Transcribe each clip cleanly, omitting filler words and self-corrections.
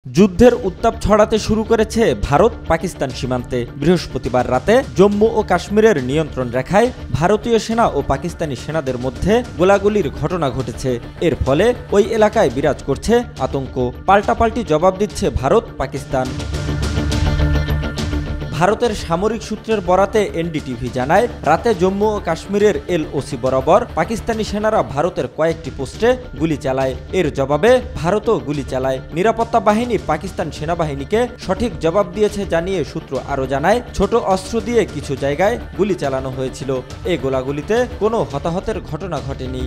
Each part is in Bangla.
যুদ্ধের উত্তাপ ছড়াতে শুরু করেছে ভারত পাকিস্তান সীমান্তে। বৃহস্পতিবার রাতে জম্মু ও কাশ্মীরের নিয়ন্ত্রণ রেখায় ভারতীয় সেনা ও পাকিস্তানি সেনাদের মধ্যে গোলাগুলির ঘটনা ঘটেছে। এর ফলে ওই এলাকায় বিরাজ করছে আতঙ্ক। পাল্টাপাল্টি জবাব দিচ্ছে ভারত পাকিস্তান। ভারতের সামরিক সূত্রের বরাতে এনডিটিভি জানায়, রাতে জম্মু ও কাশ্মীরের LOC বরাবর পাকিস্তানি সেনারা ভারতের কয়েকটি পোস্টে গুলি চালায়। এর জবাবে ভারতও গুলি চালায়। নিরাপত্তা বাহিনী পাকিস্তান সেনাবাহিনীকে সঠিক জবাব দিয়েছে জানিয়ে সূত্র আরও জানায়, ছোট অস্ত্র দিয়ে কিছু জায়গায় গুলি চালানো হয়েছিল। এ গোলাগুলিতে কোনো হতাহতের ঘটনা ঘটেনি।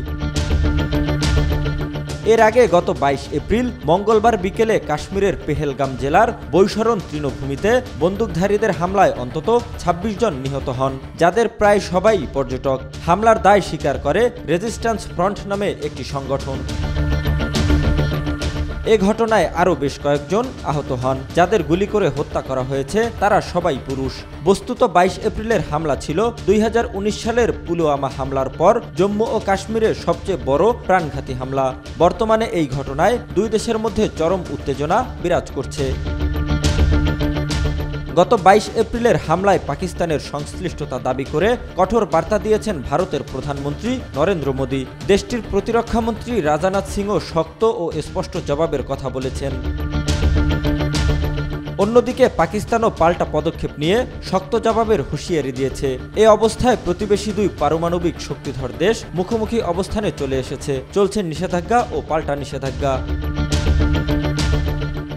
এর আগে গত 22 এপ্রিল মঙ্গলবার বিকেলে কাশ্মীরের পেহেলগাম জেলার বৈশরণ তৃণভূমিতে বন্দুকধারীদের হামলায় অন্তত 26 জন নিহত হন, যাদের প্রায় সবাই পর্যটক। হামলার দায় স্বীকার করে রেজিস্ট্যান্স ফ্রন্ট নামে একটি সংগঠন। এ ঘটনায় আরও বেশ কয়েকজন আহত হন। যাদের গুলি করে হত্যা করা হয়েছে তারা সবাই পুরুষ। বস্তুত 22 এপ্রিলের হামলা ছিল 2019 সালের পুলওয়ামা হামলার পর জম্মু ও কাশ্মীরের সবচেয়ে বড় প্রাণঘাতী হামলা। বর্তমানে এই ঘটনায় দুই দেশের মধ্যে চরম উত্তেজনা বিরাজ করছে। গত 22 এপ্রিলের হামলায় পাকিস্তানের সংশ্লিষ্টতা দাবি করে কঠোর বার্তা দিয়েছেন ভারতের প্রধানমন্ত্রী নরেন্দ্র মোদী। দেশটির প্রতিরক্ষামন্ত্রী রাজনাথ সিংও শক্ত ও স্পষ্ট জবাবের কথা বলেছেন। অন্যদিকে পাকিস্তানও পাল্টা পদক্ষেপ নিয়ে শক্ত জবাবের হুঁশিয়ারি দিয়েছে। এ অবস্থায় প্রতিবেশী দুই পারমাণবিক শক্তিধর দেশ মুখোমুখি অবস্থানে চলে এসেছে। চলছে নিষেধাজ্ঞা ও পাল্টা নিষেধাজ্ঞা।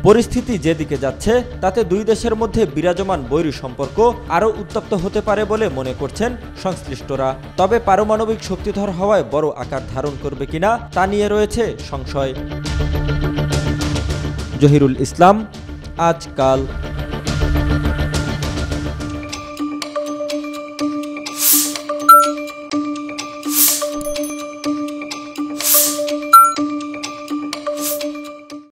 পরিস্থিতি যেদিকে যাচ্ছে তাতে দুই দেশের মধ্যে বিরাজমান বৈরী সম্পর্ক আরও উত্তপ্ত হতে পারে বলে মনে করছেন সংশ্লিষ্টরা। তবে পারমাণবিক শক্তিধর হওয়ায় বড় আকার ধারণ করবে কিনা তা নিয়ে রয়েছে সংশয়। জহিরুল ইসলাম, আজকাল।